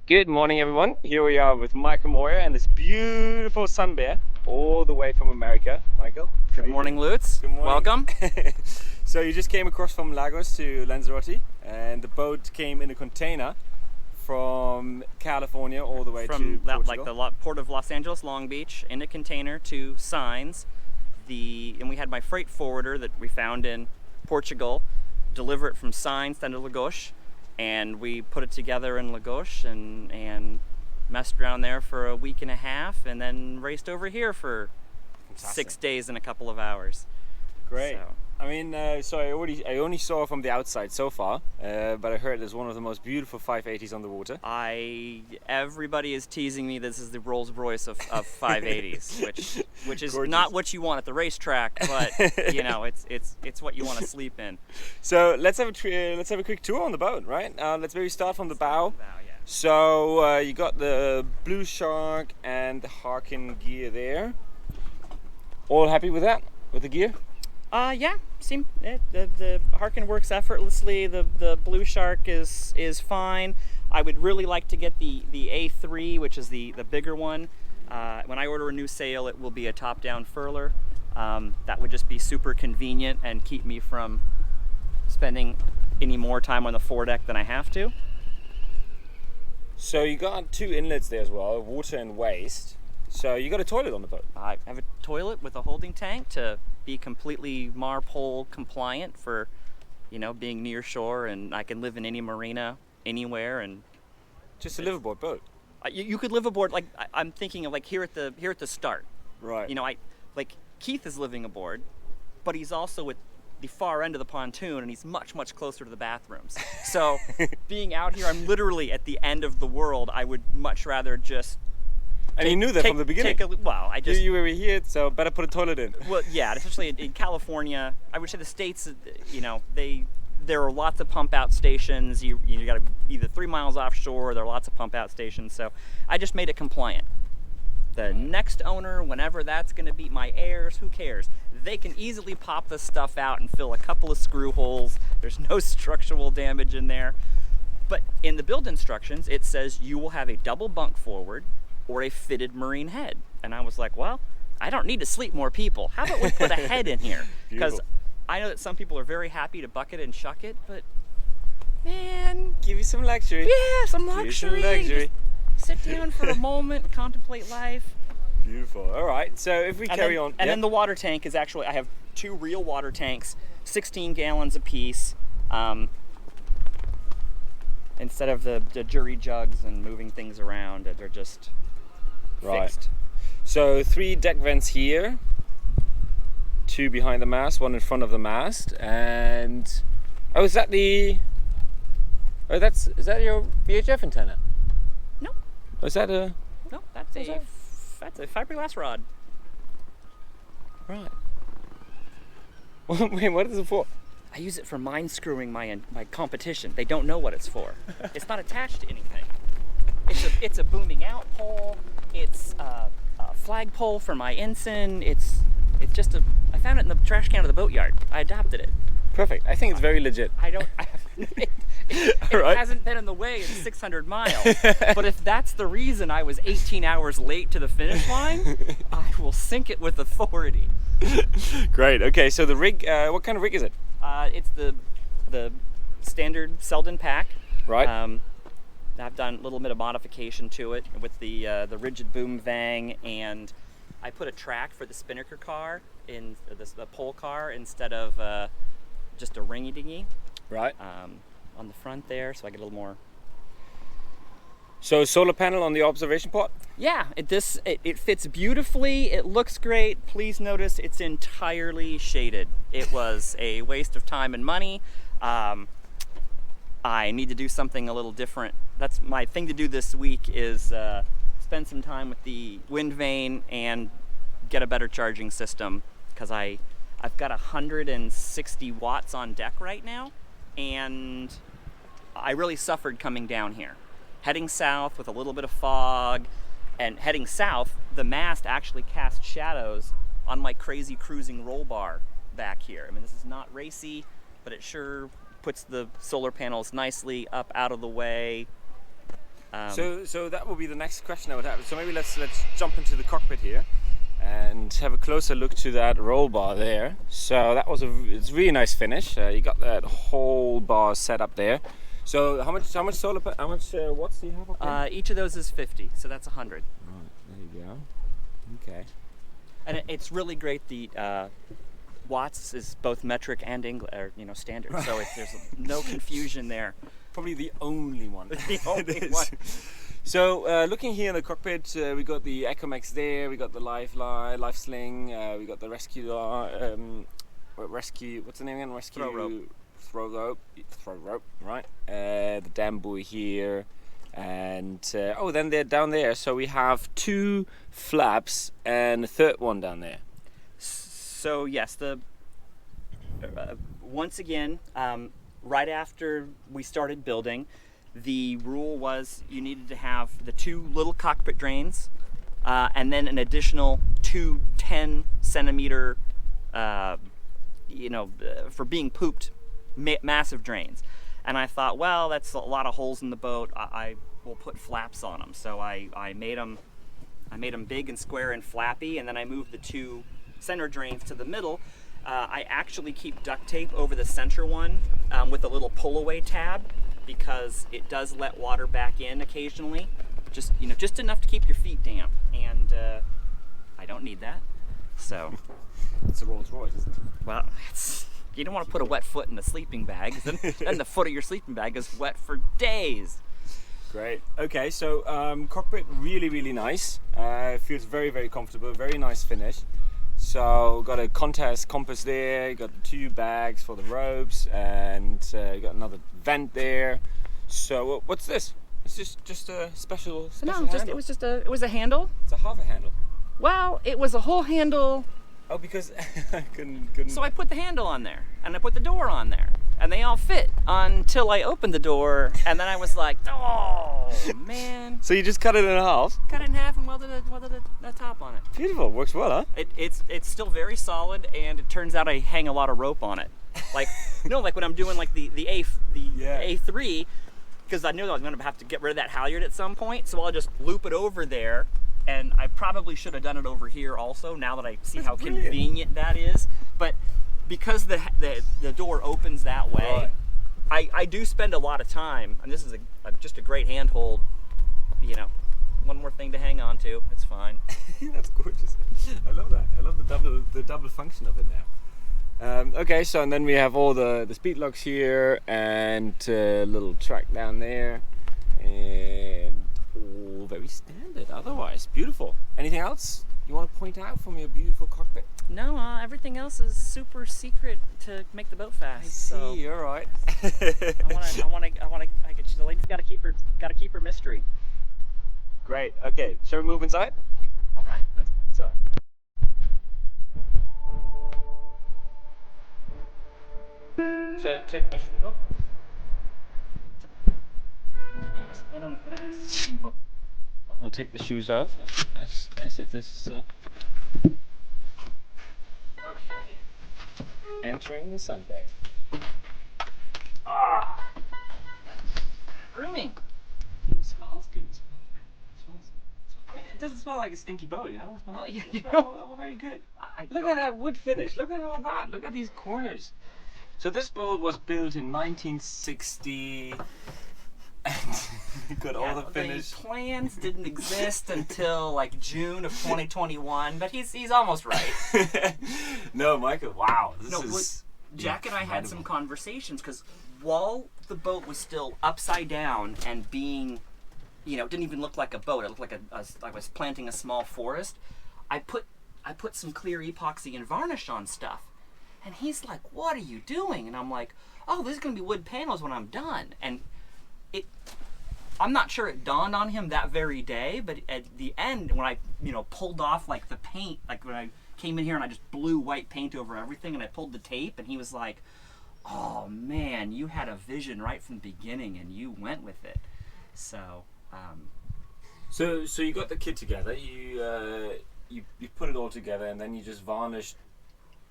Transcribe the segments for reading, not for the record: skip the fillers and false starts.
Good morning, everyone. Here we are with Michael Moyer and this beautiful Sunbear all the way from America. Michael, Good morning, Lutz. Good morning. Welcome. So you just came across from Lagos to Lanzarote, and the boat came in a container from California all the way to Portugal. The port of Los Angeles, Long Beach, in a container to Signs. And we had my freight forwarder that we found in Portugal deliver it from Signs down to Lagos, and we put it together in Lagos and messed around there for a week and a half, and then raced over here for Fantastic. 6 days and a couple of hours. Great. So. I mean, I only saw from the outside so far, but I heard there's one of the most beautiful 580s on the water. Everybody is teasing me this is the Rolls Royce of 580s, which is Gorgeous. not what you want at the racetrack, but you know it's what you want to sleep in. So let's have a quick tour on the boat, right? Let's maybe start from the bow. Wow, yeah. So you got the Blue Shark and the Harkin gear there. All happy with that? With the gear? Yeah. The Harkin works effortlessly. The Blue Shark is fine. I would really like to get the A3, which is the bigger one. When I order a new sail, it will be a top-down furler. That would just be super convenient and keep me from spending any more time on the foredeck than I have to. So you got two inlets there as well, water and waste. So you got a toilet on the boat. I have a toilet with a holding tank to be completely MARPOL compliant for, being near shore, and I can live in any marina anywhere. And Just a liveaboard boat. you could live aboard. I'm thinking of here at the start. Right. Keith is living aboard, but he's also at the far end of the pontoon, and he's much closer to the bathrooms. So being out here, I'm literally at the end of the world. I would much rather just. And you knew that from the beginning. You were here, so better put a toilet in. Well, yeah, especially in California. I would say the States, there are lots of pump out stations. You got to be either 3 miles offshore, or there are lots of pump out stations. So I just made it compliant. The next owner, whenever that's going to be, my heirs, who cares? They can easily pop this stuff out and fill a couple of screw holes. There's no structural damage in there. But in the build instructions, it says you will have a double bunk forward or a fitted marine head. And I was like, well, I don't need to sleep more people. How about we put a head in here? Because I know that some people are very happy to bucket and shuck it, but man, Give you some luxury. yeah, some luxury. Just sit down for a moment, contemplate life. Beautiful. All right. So if we carry on. And then the water tank is actually, I have 2 real water tanks, 16 gallons apiece. Instead of the jury jugs and moving things around, they're just fixed. So 3 deck vents here, 2 behind the mast, 1 in front of the mast, and is that your VHF antenna? No. Is that a? No, that's a fiberglass rod. Right. Wait, what is it for? I use it for mine screwing my competition. They don't know what it's for. It's not attached to anything. It's a booming out pole. It's a flag pole for my ensign. It's just I found it in the trash can of the boatyard. I adopted it. Perfect. I think it's very legit. It Right. hasn't been in the way in 600 miles. But if that's the reason I was 18 hours late to the finish line, I will sink it with authority. Great. Okay. So the rig. What kind of rig is it? It's the standard Selden pack. Right. I've done a little bit of modification to it with the rigid boom vang, and I put a track for the spinnaker car in the pole car instead of just a ringy dingy. Right. On the front there, so I get a little more. So solar panel on the observation pot. Yeah, it fits beautifully. It looks great. Please notice it's entirely shaded. It was a waste of time and money. I need to do something a little different. That's my thing to do this week is spend some time with the wind vane and get a better charging system, because I've got 160 watts on deck right now, and I really suffered coming down here. Heading south with a little bit of fog, and heading south, the mast actually cast shadows on my crazy cruising roll bar back here. I mean, this is not racy, but it sure puts the solar panels nicely up out of the way. So that will be the next question I would have. So maybe let's jump into the cockpit here and have a closer look to that roll bar there. So that was it's a really nice finish. You got that whole bar set up there. So how much solar how much watts do you have up there? Each of those is 50, so that's 100. Right, there you go. Okay. And it's really great. The watts is both metric and standard, so there's no confusion there. Probably the only one. The only one. So looking here in the cockpit, we got the Ecomex there, we got the life sling, we got the rescue, what's the name again? Rescue throw rope, right? The dam buoy here, and then they're down there. So we have 2 flaps and a third one down there. So yes, once again. Right after we started building, the rule was you needed to have the 2 little cockpit drains and then an additional 2 10-centimeter, for being pooped, massive drains. And I thought, well, that's a lot of holes in the boat. I will put flaps on them. So I made them big and square and flappy, and then I moved the 2 center drains to the middle. I actually keep duct tape over the center one with a little pull-away tab because it does let water back in occasionally, just enough to keep your feet damp. And I don't need that, so. It's a Rolls Royce, isn't it? Well, you don't want to put a wet foot in a sleeping bag, then the foot of your sleeping bag is wet for days. Great. Okay, so cockpit really, really nice. Feels very, very comfortable. Very nice finish. So got a contest compass there, you got 2 bags for the ropes, and you got another vent there. So what's this? It's just a special No, handle. it was a handle. It's a half a handle. Well, it was a whole handle. Oh, because I couldn't. So I put the handle on there, and I put the door on there, and they all fit until I opened the door, and then I was like, oh man. So you just cut it in half? Cut it in half and welded a top on it. Beautiful, works well, huh? It's still very solid, and it turns out I hang a lot of rope on it. Like like when I'm doing like the A3, because I knew I was going to have to get rid of that halyard at some point, so I'll just loop it over there. And I probably should have done it over here also, now that I see how convenient that is. But because the door opens that way, right. I do spend a lot of time, and this is just a great handhold, one more thing to hang on to, it's fine. That's gorgeous. I love that. I love the double function of it now. Okay, so and then we have all the speed locks here and a little track down there, and all very standard otherwise. Beautiful. Anything else you want to point out from your beautiful cockpit? No, everything else is super secret to make the boat fast. I see, you're right. The lady's gotta keep her mystery. Great. Okay, shall we move inside? Alright, let's go inside. Take my shoes off. I'll take the shoes off. As if this is entering the Sunbear. Roomy. It smells good. It doesn't smell like a stinky boat, you know? Oh, very good. Look at that wood finish. Look at all that. Look at these corners. So this boat was built in 1960. And got all the finish. The plans didn't exist until like June of 2021, but he's almost right. No, Michael. Wow, Jack and I had some conversations because while the boat was still upside down and being, it didn't even look like a boat. It looked like I was planting a small forest. I put some clear epoxy and varnish on stuff, and he's like, "What are you doing?" And I'm like, "Oh, this is gonna be wood panels when I'm done." And I'm not sure it dawned on him that very day, but at the end, when I, pulled off like the paint, like when I came in here and I just blew white paint over everything and I pulled the tape, and he was like, "Oh man, you had a vision right from the beginning and you went with it." So, So you got the kit together, you put it all together, and then you just varnished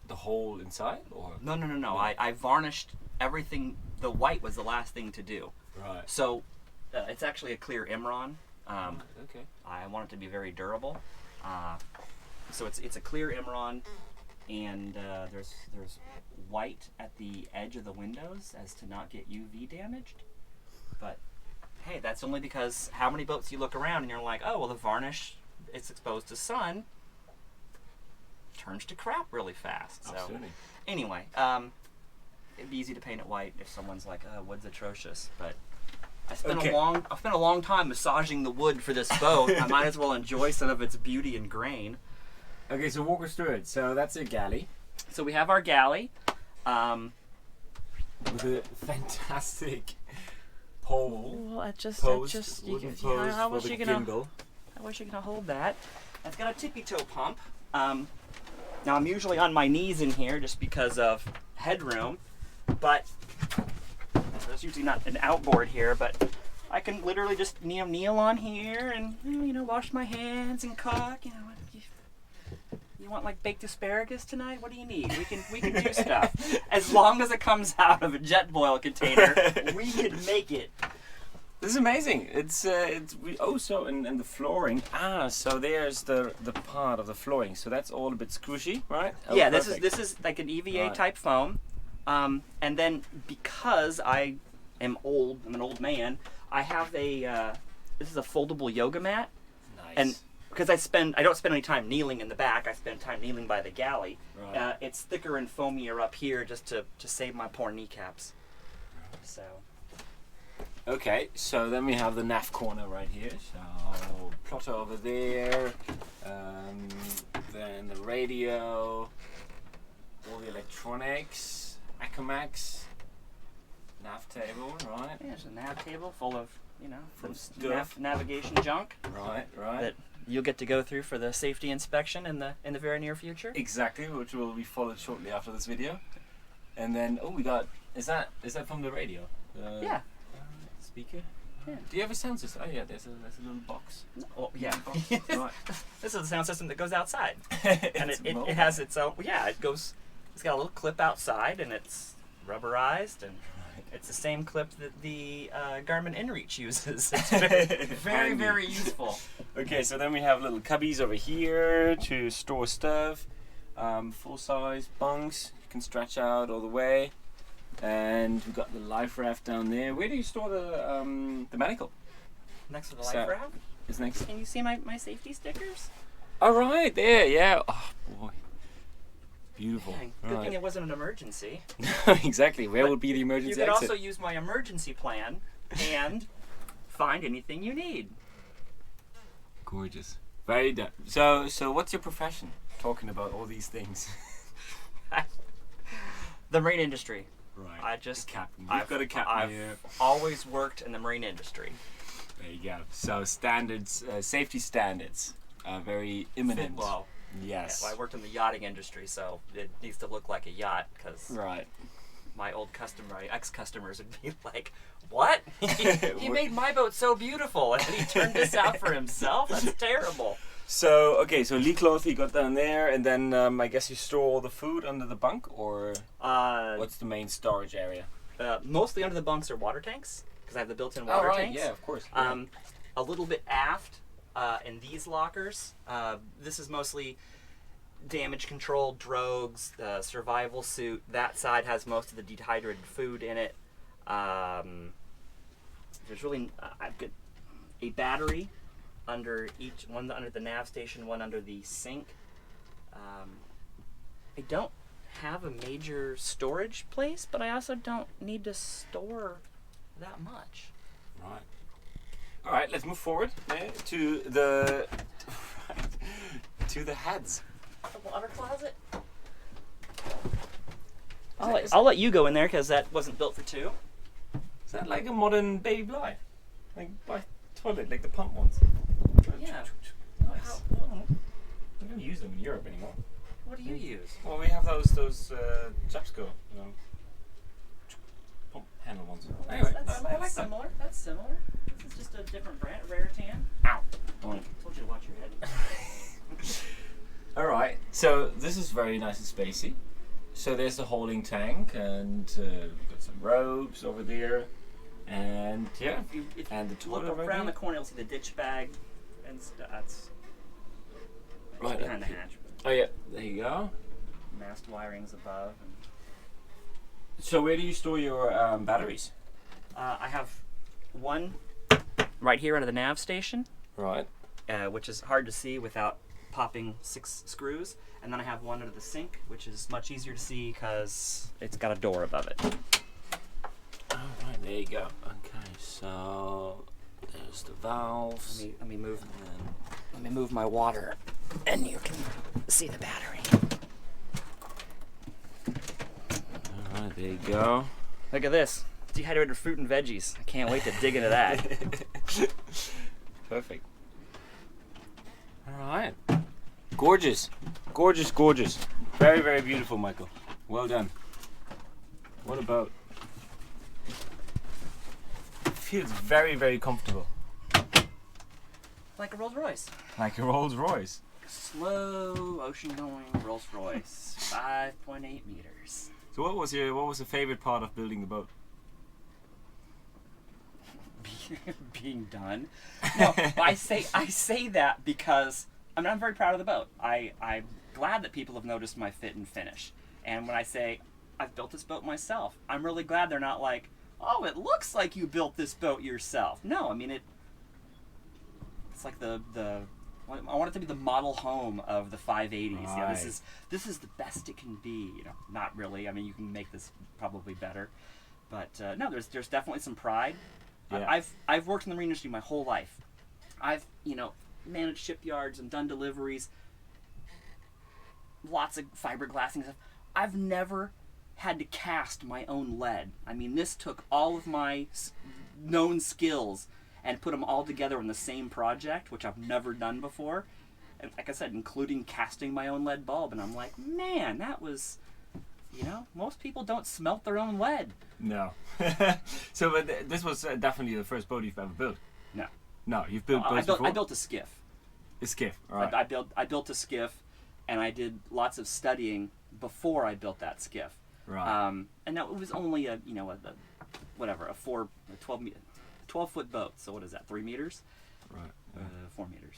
the whole inside, or? No. I varnished everything. The white was the last thing to do. Right. So It's actually a clear Imron. Okay. I want it to be very durable. So it's a clear Imron, and there's white at the edge of the windows as to not get UV damaged. But hey, that's only because how many boats you look around and you're like, oh well, the varnish, it's exposed to sun, turns to crap really fast. So Absolutely. anyway, it'd be easy to paint it white if someone's like, oh, wood's atrocious, but. I spent a long time massaging the wood for this boat. I might as well enjoy some of its beauty and grain. Okay, so walk us through it. So that's a galley. So we have our galley. With a fantastic pole. Well, Wooden post how for was the you gonna gimbal. hold that? It's got a tippy toe pump. Now I'm usually on my knees in here just because of headroom, but there's usually not an outboard here, but I can literally just kneel on here and wash my hands and cook. You want like baked asparagus tonight? What do you need? We can do stuff as long as it comes out of a jet boil container. We can make it. This is amazing. And the flooring. So there's the part of the flooring. So that's all a bit squishy, right? Oh, yeah, perfect. this is like an EVA type foam. And then because I'm an old man, I have this is a foldable yoga mat. Nice. And because I don't spend any time kneeling in the back, I spend time kneeling by the galley. Right. It's thicker and foamier up here just to save my poor kneecaps. So. Okay, so then we have the nav corner right here. So plotter over there, then the radio, all the electronics, Acamax, nav table, right? Yeah, there's a nav table full of From some stuff. navigation junk Right. that you'll get to go through for the safety inspection in the very near future. Exactly, which will be followed shortly after this video. And then we got is that from the radio? Yeah. Speaker. Yeah. Do you have a sound system? Oh yeah, there's a little box. Oh yeah. Right. This is the sound system that goes outside, and It's it mobile. has its own. Yeah, it goes. It's got a little clip outside, and it's rubberized, and it's the same clip that the Garmin InReach uses. It's very, very useful. Okay, so then we have little cubbies over here to store stuff. Full size bunks, you can stretch out all the way. And we've got the life raft down there. Where do you store the medical? Next to the So- life raft. It's next. Can you see my safety stickers? All right, there, yeah. Oh boy, beautiful. Yeah, good Right. thing it wasn't an emergency. Exactly. Where But would be the You emergency could exit? also use my emergency plan and find anything you need. Gorgeous. Very done. So what's your profession? Talking about all these things. The marine industry. Right. I just Captain. You've got a captain I've here. always worked in the marine industry. There you go. So standards, safety standards, are very imminent. Well, Yes. I worked in the yachting industry, so it needs to look like a yacht because Right. my ex-customers would be like, "What? He made my boat so beautiful, and he turned this out for himself? That's terrible." So okay, so lee cloth you got down there, and then I guess you store all the food under the bunk, or what's the main storage area? Mostly under the bunks are water tanks because I have the built-in water tanks. Yeah, of course. A little bit aft in these lockers. This is mostly damage control, drogues, survival suit. That side has most of the dehydrated food in it. There's really I've got a battery under each one, under the nav station, one under the sink. I don't have a major storage place, but I also don't need to store that much. Right. All right, let's move forward to the to the heads. The water closet. I'll let you go in there because that wasn't built for two. Is that like a modern baby bly? Like by toilet, like the pump ones? Yeah. Nice. We don't use them in Europe anymore. What do you use? Well, we have those Japsco, pump handle ones. Anyway, I like that. similar. That's similar. This is just a different brand, Rare Tan. Ow. Told you to watch your head. All right. So this is very nice and spacey. So there's the holding tank, and we've got some ropes over there, And yeah, If and the you look toilet right around the here. corner, you'll see the ditch bag, and that's Right behind up the here. hatch. Oh yeah, there you go. Mast wirings above. And, So where do you store your batteries? I have one right here out of the nav station, Right. which is hard to see without popping 6 screws. And then I have one under the sink, which is much easier to see because it's got a door above it. Alright, there you go. Okay, so there's the valves. Let me move. And then Let me move my water, and you can see the battery. alright, there you go. Look at this. Dehydrated fruit and veggies. I can't wait to dig into that. Perfect. Alright. Gorgeous. Gorgeous, gorgeous. Very, very beautiful, Michael. Well done. What about? Feels very, very comfortable. Like a Rolls Royce. Like a Rolls Royce. Slow ocean going Rolls Royce. 5.8 meters. So what was the favorite part of building the boat? Being done. No, I say that because I'm very proud of the boat. I'm glad that people have noticed my fit and finish. And when I say I've built this boat myself, I'm really glad they're not like, oh, it looks like you built this boat yourself. No, I mean it's like I want it to be the model home of the 580s. Right. Yeah, this is the best it can be. You know, not really. I mean, you can make this probably better, but no, there's definitely some pride. Yeah. I've worked in the marine industry my whole life. I've managed shipyards and done deliveries. Lots of fiberglassing and stuff. I've never had to cast my own lead. I mean, this took all of my known skills and put them all together in the same project, which I've never done before. And like I said, including casting my own lead bulb. And I'm like, man, that was, most people don't smelt their own lead. No. So, but this was definitely the first boat you've ever built. No. No, you've built boats before. I built a skiff. A skiff. All right. I built a skiff, and I did lots of studying before I built that skiff. Right. And now it was only a 12-foot boat. So what is that? 3 meters? Right. 4 meters.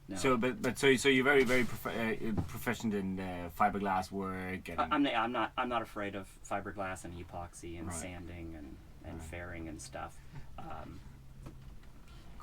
No. So you're very, very proficient in fiberglass work. And I'm not afraid of fiberglass and epoxy and Right. sanding and fairing and stuff.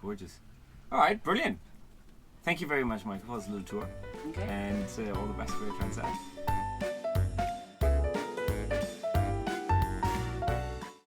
Gorgeous. All right, brilliant. Thank you very much, Michael, for this little tour. Okay. And all the best for your Transat.